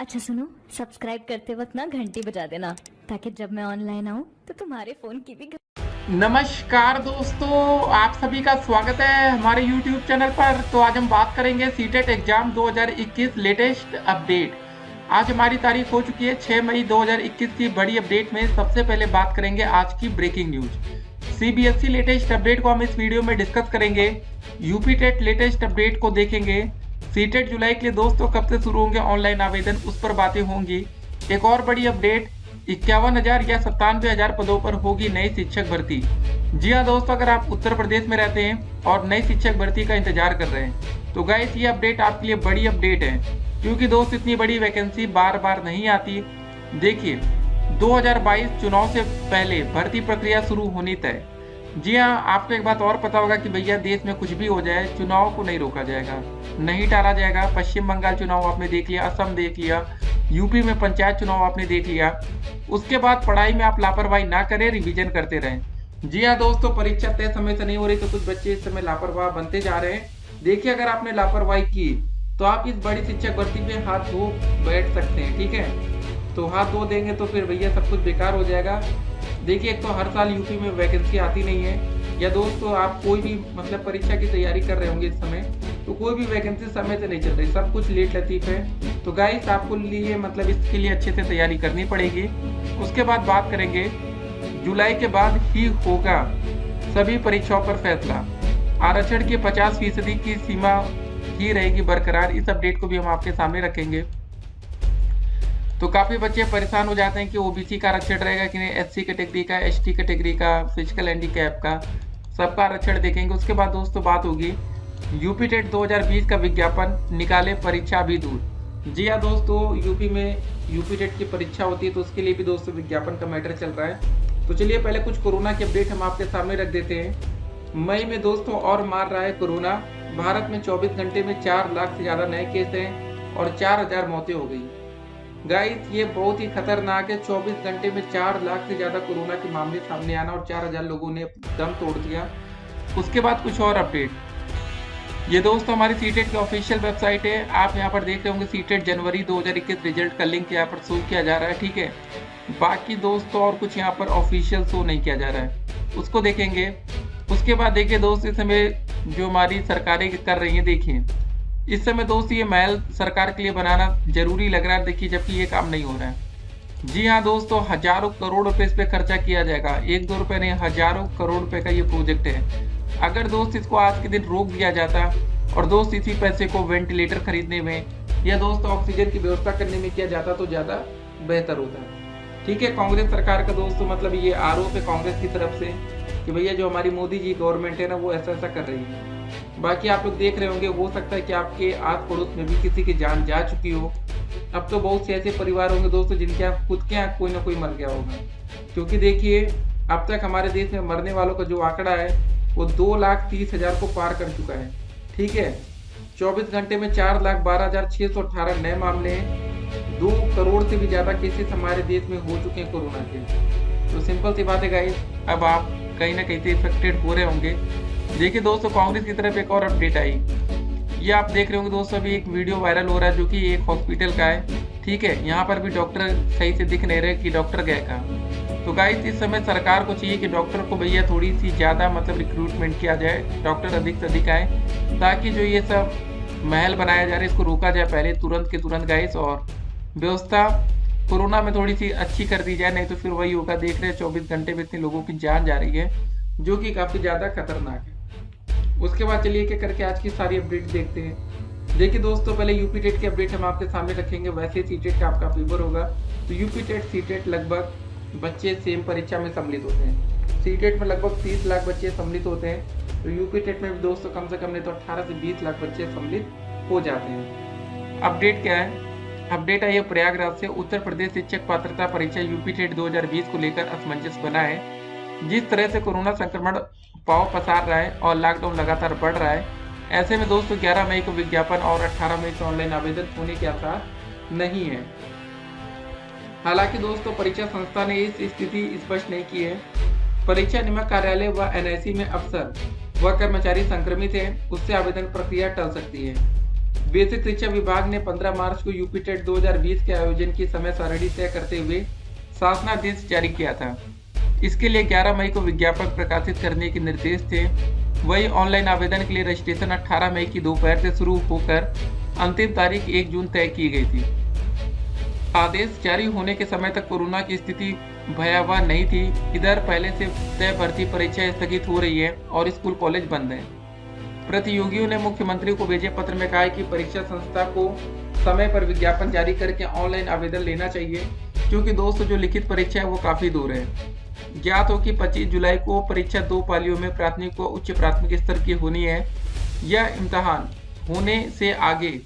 अच्छा सुनो, सब्सक्राइब करते वक्त ना घंटी बजा देना ताकि जब मैं ऑनलाइन आऊँ तो तुम्हारे फोन की भी नमस्कार दोस्तों, आप सभी का स्वागत है हमारे YouTube चैनल पर। तो आज हम बात करेंगे सीटेट एग्जाम 2021 लेटेस्ट अपडेट। आज हमारी तारीख हो चुकी है 6 मई 2021 की बड़ी अपडेट में सबसे पहले बात करेंगे आज की breaking news. CBSE latest update को हम इस वीडियो में डिस्कस करेंगे। यूपी टेट लेटेस्ट अपडेट को देखेंगे। सीटेट जुलाई के लिए दोस्तों कब से शुरू होंगे ऑनलाइन आवेदन, उस पर बातें होंगी। एक और बड़ी अपडेट, 51,000 या 97,000 पदों पर होगी नई शिक्षक भर्ती। जी हाँ दोस्तों, अगर आप उत्तर प्रदेश में रहते हैं और नई शिक्षक भर्ती का इंतजार कर रहे हैं तो गाइस ये अपडेट आपके लिए बड़ी अपडेट है, क्योंकि दोस्त इतनी बड़ी वैकेंसी बार बार नहीं आती। देखिए 2022 चुनाव से पहले भर्ती प्रक्रिया शुरू होनी तय। जी हाँ, आपको एक बात और पता होगा कि भैया देश में कुछ भी हो जाए चुनाव को नहीं रोका जाएगा, नहीं टाला जाएगा। पश्चिम बंगाल चुनाव आपने देख लिया, असम देख लिया, यूपी में पंचायत चुनाव आपने देख लिया। उसके बाद पढ़ाई में आप लापरवाही ना करें, रिवीजन करते रहें। जी हाँ दोस्तों, परीक्षा तय समय से नहीं हो रही तो कुछ बच्चे इस समय लापरवाह बनते जा रहे हैं। देखिए अगर आपने लापरवाही की तो आप इस बड़ी शिक्षक भर्ती पे हाथ धो बैठ सकते हैं, ठीक है। तो हाथ धो देंगे तो फिर भैया सब कुछ बेकार हो जाएगा। देखिए एक तो हर साल यूपी में वैकेंसी आती नहीं है, या दोस्तों आप कोई भी मतलब परीक्षा की तैयारी कर रहे होंगे इस समय तो कोई भी वैकेंसी समय से नहीं चल रही, सब कुछ लेट लतीफ है। तो गाइस आपको लिए मतलब इसके लिए अच्छे से तैयारी करनी पड़ेगी। उसके बाद बात करेंगे जुलाई के बाद ही होगा सभी परीक्षाओं पर फैसला। आरक्षण की 50% की सीमा ही रहेगी बरकरार। इस अपडेट को भी हम आपके सामने रखेंगे। तो काफी बच्चे परेशान हो जाते हैं कि ओबीसी का आरक्षण रहेगा कि नहीं, एससी कैटेगरी का, एसटी कैटेगरी का, फिजिकल हैंडीकैप का, सबका आरक्षण देखेंगे। उसके बाद दोस्तों बात होगी यूपी टेट 2020 का विज्ञापन निकाले, परीक्षा अभी दूर। जी हाँ दोस्तों, यूपी में यूपी टेट की परीक्षा होती है तो उसके लिए भी दोस्तों विज्ञापन का मैटर चल रहा है। तो चलिए पहले कुछ कोरोना की अपडेट हम आपके सामने रख देते हैं। मई में दोस्तों और मार रहा है कोरोना। भारत में 24 घंटे में 4 लाख से ज्यादा नए केस हैं और 4,000 मौतें हो गई। गाइस ये बहुत ही खतरनाक है, 24 घंटे में 4 लाख से ज्यादा कोरोना के मामले सामने आना और 4,000 लोगों ने दम तोड़ दिया। उसके बाद कुछ और अपडेट, ये दोस्तों हमारी सीटेट की ऑफिशियल वेबसाइट है। आप यहाँ पर देख रहे होंगे सीटेट जनवरी 2021 रिजल्ट का लिंक यहाँ पर शो किया जा रहा है, ठीक है। बाकी दोस्तों और कुछ यहाँ पर ऑफिशियल शो नहीं किया जा रहा है, उसको देखेंगे। उसके बाद देखिए दोस्त इस समय जो हमारी सरकारें कर रही है, देखिए इस समय दोस्त ये महल सरकार के लिए बनाना जरूरी लग रहा है, देखिए जबकि ये काम नहीं हो रहा है। जी हाँ दोस्तों, हजारों करोड़ रुपए इस पे खर्चा किया जाएगा, 1-2 रुपए नहीं, हजारों करोड़ रुपए का ये प्रोजेक्ट है। अगर दोस्त इसको आज के दिन रोक दिया जाता और दोस्त इसी पैसे को वेंटिलेटर खरीदने में या दोस्त ऑक्सीजन की व्यवस्था करने में किया जाता तो ज्यादा बेहतर होता, ठीक है। कांग्रेस सरकार का दोस्तों मतलब ये आरोप है कांग्रेस की तरफ से कि भैया जो हमारी मोदी जी गवर्नमेंट है ना वो ऐसा ऐसा कर रही है। बाकी आप लोग देख रहे होंगे, हो सकता है कि आपके आस पड़ोस में भी किसी की जान जा चुकी हो। अब तो बहुत से ऐसे परिवार होंगे दोस्तों जिनके यहाँ खुद के यहाँ कोई ना कोई मर गया होगा, क्योंकि देखिए अब तक हमारे देश में मरने वालों का जो आंकड़ा है वो 2,30,000 को पार कर चुका है, ठीक है। 24 घंटे में 4,12,618 नए मामले हैं, 2 करोड़ से भी ज्यादा केसेस हमारे देश में हो चुके हैं कोरोना के। तो सिंपल सी बात है गाइस, अब आप कहीं ना कहीं से इफेक्टेड हो रहे होंगे। देखिए दोस्तों कांग्रेस की तरफ एक और अपडेट आई, ये आप देख रहे होंगे दोस्तों, अभी एक वीडियो वायरल हो रहा है जो कि एक हॉस्पिटल का है, ठीक है। यहाँ पर भी डॉक्टर सही से दिख नहीं रहे कि डॉक्टर गए कहाँ। तो गाइस इस समय सरकार को चाहिए कि डॉक्टर को भैया थोड़ी सी ज़्यादा मतलब रिक्रूटमेंट किया जाए, डॉक्टर अधिक से अधिक आए, ताकि जो ये सब महल बनाया जा रहा है इसको रोका जाए पहले तुरंत के तुरंत गाइस, और व्यवस्था कोरोना में थोड़ी सी अच्छी कर दी जाए, नहीं तो फिर वही होगा। देख रहे हैं 24 घंटे में इतने लोगों की जान जा रही है जो कि काफ़ी ज़्यादा खतरनाक है। उसके बाद चलिए क्या करके आज की सारी अपडेट देखते हैं। देखिए दोस्तों पहले यूपी टेट की अपडेट हम आपके सामने रखेंगे। वैसे सीटेट का आपका पेपर होगा तो यूपी टेट सीटेट लगभग बच्चे सेम परीक्षा में सम्मिलित होते हैं। सीटेट में लगभग 30 लाख बच्चे सम्मिलित होते हैं, तो यूपी टेट में भी दोस्तों कम से कम नहीं तो 18 से 20 लाख बच्चे सम्मिलित हो जाते हैं। अपडेट क्या है, अपडेट आई है प्रयागराज से। उत्तर प्रदेश शिक्षक पात्रता परीक्षा यूपी टेट 2020 को लेकर असमंजस बना है। जिस तरह से कोरोना संक्रमण पांव पसार रहा है और लॉकडाउन लगातार बढ़ रहा है, ऐसे में दोस्तों 11 मई को विज्ञापन और 18 मई से ऑनलाइन आवेदन होने के आसार नहीं है। हालांकि दोस्तों परीक्षा संस्था ने इस स्थिति स्पष्ट नहीं की है। परीक्षा नियामक कार्यालय व एनआईसी में अफसर व कर्मचारी संक्रमित है, उससे आवेदन प्रक्रिया टल सकती है। बेसिक शिक्षा विभाग ने 15 मार्च को यूपी टेट 2020 के आयोजन की समय सारणी तय करते हुए शासनादेश जारी किया था। इसके लिए 11 मई को विज्ञापन प्रकाशित करने के निर्देश थे। वही ऑनलाइन आवेदन के लिए रजिस्ट्रेशन 18 मई की दोपहर से शुरू होकर अंतिम तारीख 1 जून तय की गई थी। आदेश जारी होने के समय तक कोरोना की स्थिति भयावह नहीं थी। इधर पहले से तय भर्ती परीक्षा स्थगित हो रही है और स्कूल कॉलेज बंद हैं। प्रतियोगियों ने मुख्यमंत्री को भेजे पत्र में कहा है कि परीक्षा संस्था को समय पर विज्ञापन जारी करके ऑनलाइन आवेदन लेना चाहिए, क्योंकि दोस्तों जो लिखित परीक्षा है वो काफी दूर है। ज्ञात हो कि 25 जुलाई को परीक्षा 2 पालियों में प्राथमिक व उच्च प्राथमिक स्तर की होनी है। यह इम्तिहान होने से आगे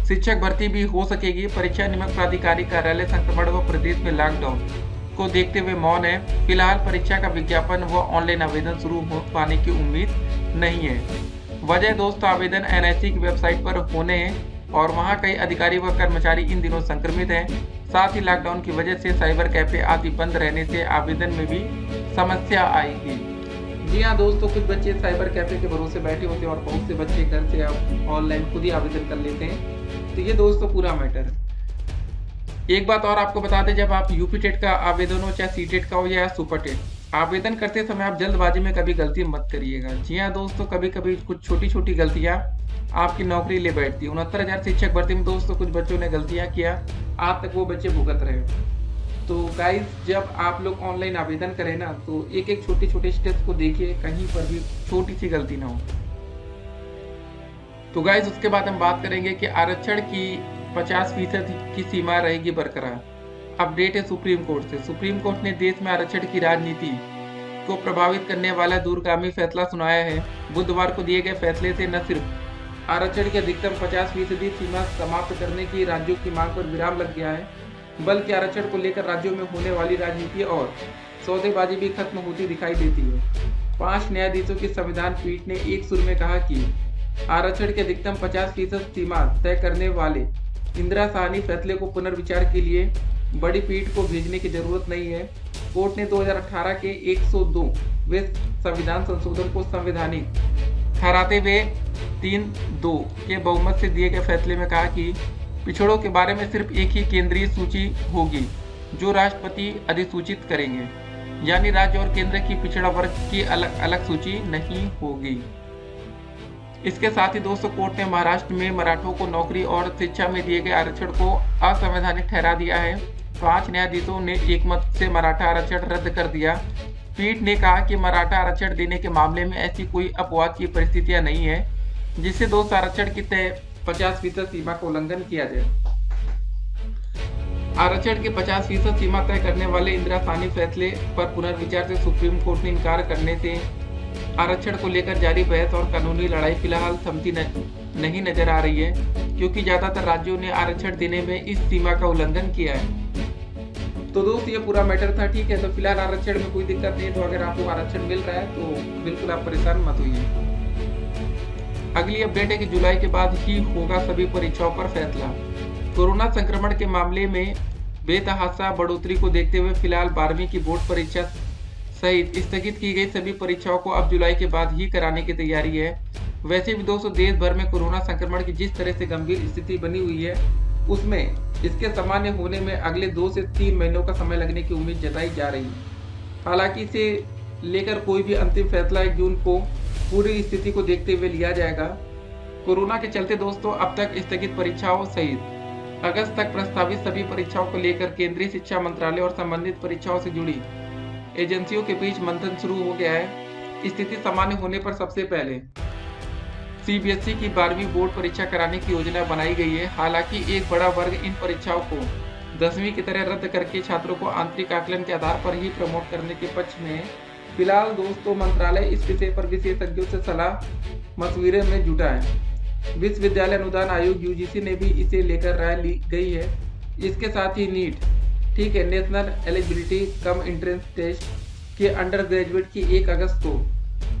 शिक्षक भर्ती भी हो सकेगी। परीक्षा नियामक प्राधिकारी कार्यालय संक्रमण व प्रदेश में लॉकडाउन को देखते हुए मौन है। फिलहाल परीक्षा का विज्ञापन व ऑनलाइन आवेदन शुरू हो पाने की उम्मीद नहीं है। वजह दोस्तों आवेदन एनआईसी की वेबसाइट पर होने हैं और वहां कई अधिकारी व कर्मचारी इन दिनों संक्रमित हैं। साथ ही लॉकडाउन की वजह से साइबर कैफे आदि बंद रहने से आवेदन में भी समस्या आएगी। जी हाँ दोस्तों, कुछ बच्चे साइबर कैफे के भरोसे बैठे होते हैं और बहुत से बच्चे घर से ऑनलाइन खुद ही आवेदन कर लेते हैं। तो ये दोस्तों पूरा मैटर। एक बात और आपको बता दें, जब आप यूपी टेट का आवेदन हो, चाहे सी टेट का हो या सुपर टेट, आवेदन करते समय आप जल्दबाजी में कभी गलती मत करिएगा। जी हाँ दोस्तों, कभी कभी कुछ छोटी छोटी गलतियां आपकी नौकरी ले बैठती है। 69,000 शिक्षक भर्ती में दोस्तों कुछ बच्चों ने गलतियां किया, आज तक वो बच्चे भुगत रहे। तो गाइस, जब आप लोग ऑनलाइन आवेदन करें ना, तो एक एक छोटे छोटे स्टेप्स को देखिए, कहीं पर भी छोटी सी गलती ना हो। तो गाइस, उसके बाद हम बात करेंगे कि आरक्षण की 50% की सीमा रहेगी बरकरार। अपडेट है सुप्रीम कोर्ट से। सुप्रीम कोर्ट ने देश में आरक्षण की राजनीति को प्रभावित करने वाला दूरगामी फैसला सुनाया है। बुधवार को दिए गए फैसले से न सिर्फ आरक्षण की अधिकतम 50% सीमा समाप्त करने की राज्यों की मांग पर विराम लग गया है, बल्कि आरक्षण को लेकर राज्यों में होने वाली राजनीति और सौदेबाजी भी खत्म होती दिखाई देती है। 5 न्यायाधीशों की संविधान पीठ ने एक सुर में कहा कि आरक्षण की अधिकतम 50% सीमा तय करने वाले इंदिरा साहनी फैसले को पुनर्विचार के लिए बड़ी पीठ को भेजने की जरूरत नहीं है। कोर्ट ने 2018 के 102वें संविधान संशोधन को संवैधानिक ठहराते हुए 3-2 के बहुमत से दिए गए फैसले में कहा कि पिछड़ों के बारे में सिर्फ एक ही केंद्रीय सूची होगी जो राष्ट्रपति अधिसूचित करेंगे, यानी राज्य और केंद्र की पिछड़ा वर्ग की अलग अलग सूची नहीं होगी। इसके साथ ही दोस्तों कोर्ट ने महाराष्ट्र में मराठों को नौकरी और शिक्षा में दिए गए आरक्षण को असंवैधानिक ठहरा दिया है। 5 न्यायाधीशों ने एकमत से मराठा आरक्षण रद्द कर दिया। पीठ ने कहा कि मराठा आरक्षण देने के मामले में ऐसी कोई अपवाद की परिस्थितियां नहीं है जिससे दोस्त आरक्षण की तय 50% सीमा का उल्लंघन किया जाए। आरक्षण की 50% सीमा तय करने वाले इंदिरा साहनी फैसले पर पुनर्विचार से सुप्रीम कोर्ट ने इनकार करने से आरक्षण को लेकर जारी बहस और कानूनी लड़ाई फिलहाल थमती नहीं नजर आ रही है, क्योंकि ज्यादातर राज्यों ने आरक्षण देने में इस सीमा का उल्लंघन किया है। तो दोस्त ये पूरा मैटर था, ठीक है। तो फिलहाल आरक्षण में कोई दिक्कत नहीं है। तो अगर आपको आरक्षण मिल रहा है तो बिल्कुल आप परेशान मत होइए। अगली अपडेट है कि जुलाई के बाद ही होगा सभी परीक्षाओं पर फैसला। कोरोना संक्रमण के मामले में बेतहाशा बढ़ोतरी को देखते हुए फिलहाल 12वीं की बोर्ड परीक्षा सहित स्थगित की गई सभी परीक्षाओं को अब जुलाई के बाद ही कराने की तैयारी है। वैसे भी दोस्तों देश भर में कोरोना संक्रमण की जिस तरह से गंभीर स्थिति बनी हुई है, उसमें इसके सामान्य होने में अगले 2 से 3 महीनों का समय लगने की उम्मीद जताई जा रही है। हालांकि इसे लेकर कोई भी अंतिम फैसला 1 जून को पूरी स्थिति को देखते हुए लिया जाएगा। कोरोना के चलते दोस्तों अब तक स्थगित परीक्षाओं सहित अगस्त तक प्रस्तावित सभी परीक्षाओं को लेकर केंद्रीय शिक्षा मंत्रालय और संबंधित परीक्षाओं से जुड़ी एजेंसियों के बीच मंथन शुरू हो गया है। स्थिति सामान्य होने पर सबसे पहले सीबीएसई की 12वीं बोर्ड परीक्षा कराने की योजना बनाई गई है। हालांकि एक बड़ा वर्ग इन परीक्षाओं को 10वीं की तरह रद्द करके छात्रों को आंतरिक आकलन के आधार पर ही प्रमोट करने के पक्ष में है। फिलहाल दोस्तों मंत्रालय इस विषय पर विशेषज्ञों से सलाह मशविरे में जुटा है। विश्वविद्यालय अनुदान आयोग यूजीसी ने भी इसे लेकर राय ली गई है। इसके साथ ही नीट, ठीक है, National Eligibility cum Entrance Test के अंडर ग्रेजुएट की 1 अगस्त को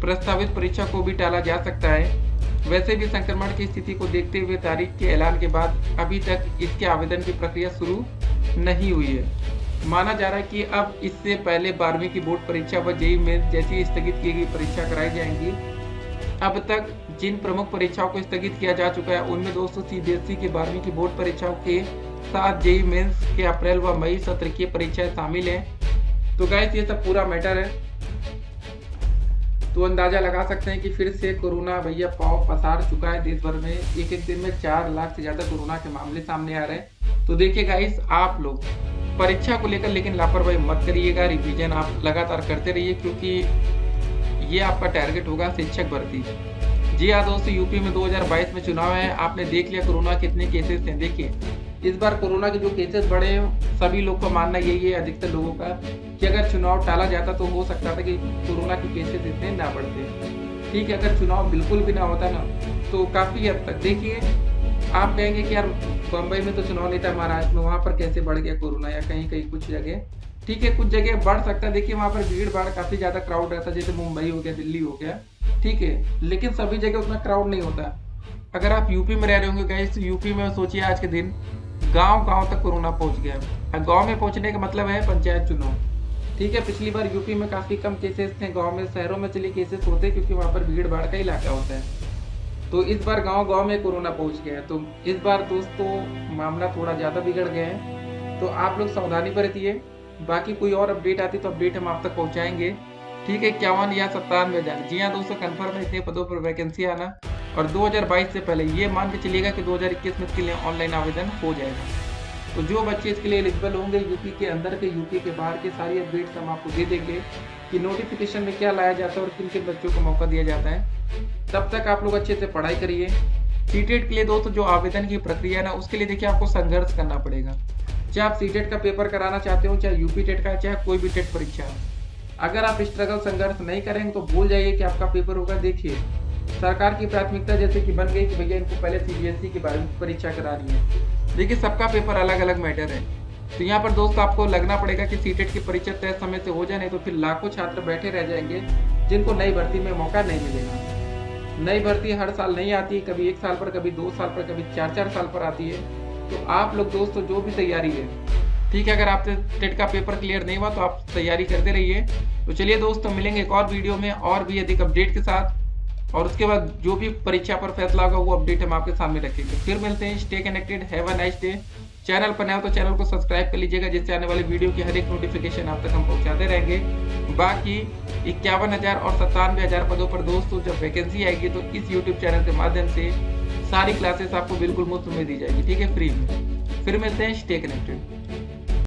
प्रस्तावित परीक्षा को भी टाला जा सकता है। वैसे भी संक्रमण की स्थिति को देखते हुए तारीख के ऐलान के बाद अभी तक इसके आवेदन की प्रक्रिया शुरू नहीं हुई है। माना जा रहा है कि अब इससे पहले 12वीं की बोर्ड परीक्षा व जेईई मेंस जैसी स्थगित की गई परीक्षा कराई जाएंगी। अब तक जिन प्रमुख परीक्षाओं को स्थगित किया जा चुका है उनमें दोस्तों सीबीएसई की 12वीं की बोर्ड परीक्षाओं के साथ जेईई मेंस के अप्रैल व मई सत्र की परीक्षाएं शामिल हैं। तो गाइस ये सब पूरा मैटर है। तो अंदाजा लगा सकते हैं कि फिर से कोरोना भैया पांव पसार चुका है देश भर में। एक एक दिन में 4 लाख से ज्यादा कोरोना के मामले सामने आ रहे हैं। तो देखिए गाइस, आप लोग परीक्षा को लेकर लेकिन लापरवाही मत करिएगा। रिवीजन आप लगातार करते रहिए, क्योंकि ये आपका टारगेट होगा शिक्षक भर्ती। जी हाँ दोस्तों, यूपी में 2022 में चुनाव है। आपने देख लिया कोरोना कितने केसेस थे। देखिए इस बार कोरोना के जो केसेस बढ़े हैं, सभी लोग का मानना यही है, अधिकतर लोगों का, कि अगर चुनाव टाला जाता तो हो सकता था कि कोरोना के केसेस इतने ना बढ़ते। ठीक है, अगर चुनाव बिल्कुल भी ना होता ना तो काफी हद तक, देखिए आप कहेंगे कि यार बम्बई में तो चुनाव नहीं था, महाराष्ट्र में, वहां पर कैसे बढ़ गया कोरोना, या कहीं कहीं कुछ जगह। ठीक है, कुछ जगह बढ़ सकता है। देखिए वहां पर भीड़ भाड़ काफी ज्यादा क्राउड रहता है, जैसे मुंबई हो गया, दिल्ली हो गया। ठीक है, लेकिन सभी जगह उतना क्राउड नहीं होता। अगर आप यूपी में रह रहे होंगे गाइस, तो यूपी में सोचिए आज के दिन गांव तक कोरोना पहुंच गया। अब गांव में पहुंचने का मतलब है पंचायत चुनाव। ठीक है, पिछली बार यूपी में काफी कम केसेस थे, गांव में, शहरों में चलिए केसेस होते हैं क्योंकि वहां पर भीड़ भाड़ का इलाका होता है। तो इस बार गांव में कोरोना पहुंच गया है। तो इस बार दोस्तों मामला थोड़ा ज्यादा बिगड़ गया है। तो आप लोग सावधानी बरतिए। बाकी कोई और अपडेट आती तो अपडेट हम आप तक पहुंचाएंगे। ठीक है, 51 या 97,000, जी हाँ दोस्तों कन्फर्म है इतने पदों पर वैकेंसी आना। और 2022 से पहले ये मान के चलिएगा कि 2021 में इसके लिए ऑनलाइन आवेदन हो जाएगा। तो जो बच्चे इसके लिए एलिजिबल होंगे, यूपी के अंदर के, यूपी के बाहर के, सारी अपडेट्स हम आपको दे देंगे कि नोटिफिकेशन में क्या लाया जाता है और किन किन बच्चों को मौका दिया जाता है। तब तक आप लोग अच्छे से पढ़ाई करिए। सीटेट के लिए दोस्तों जो आवेदन की प्रक्रिया है ना, उसके लिए देखिए आपको संघर्ष करना पड़ेगा। चाहे आप सीटेट का पेपर कराना चाहते हो, चाहे यूपी टेट का, चाहे कोई भी टेट परीक्षा। अगर आप स्ट्रगल संघर्ष नहीं करेंगे तो भूल जाइए कि आपका पेपर होगा। देखिए सरकार की प्राथमिकता जैसे कि बन गई कि भैया इनको पहले सीबीएसई की 12वीं परीक्षा करानी है। देखिए सबका पेपर अलग अलग मैटर है। तो यहाँ पर दोस्त आपको लगना पड़ेगा कि सीटेट की परीक्षा तय समय से हो जाए, नहीं तो फिर लाखों छात्र बैठे रह जाएंगे जिनको नई भर्ती में मौका नहीं मिलेगा। नई भर्ती हर साल नहीं आती, कभी 1 साल पर, कभी 2 साल पर, कभी 4-4 साल पर आती है। तो आप लोग दोस्तों जो भी तैयारी है, ठीक है, अगर आपसे टेट का पेपर क्लियर नहीं हुआ तो आप तैयारी करते रहिए। तो चलिए दोस्तों मिलेंगे एक और वीडियो में और भी अधिक अपडेट के साथ, और उसके बाद जो भी परीक्षा पर फैसला होगा वो अपडेट हम आपके सामने रखेंगे। फिर मिलते हैं। Stay connected, have a nice day. Channel पर नया हो तो चैनल को सब्सक्राइब कर लीजिएगा, जिससे आने वाली वीडियो की हर एक नोटिफिकेशन आप तक हम पहुंचाते रहेंगे। बाकी 51,000 और 97,000 पदों पर दोस्तों जब वैकेंसी आएगी तो इस यूट्यूब चैनल के माध्यम से सारी क्लासेस आपको बिल्कुल मुफ्त में दी जाएगी। ठीक है, फ्री में। फिर मिलते हैं। Stay connected.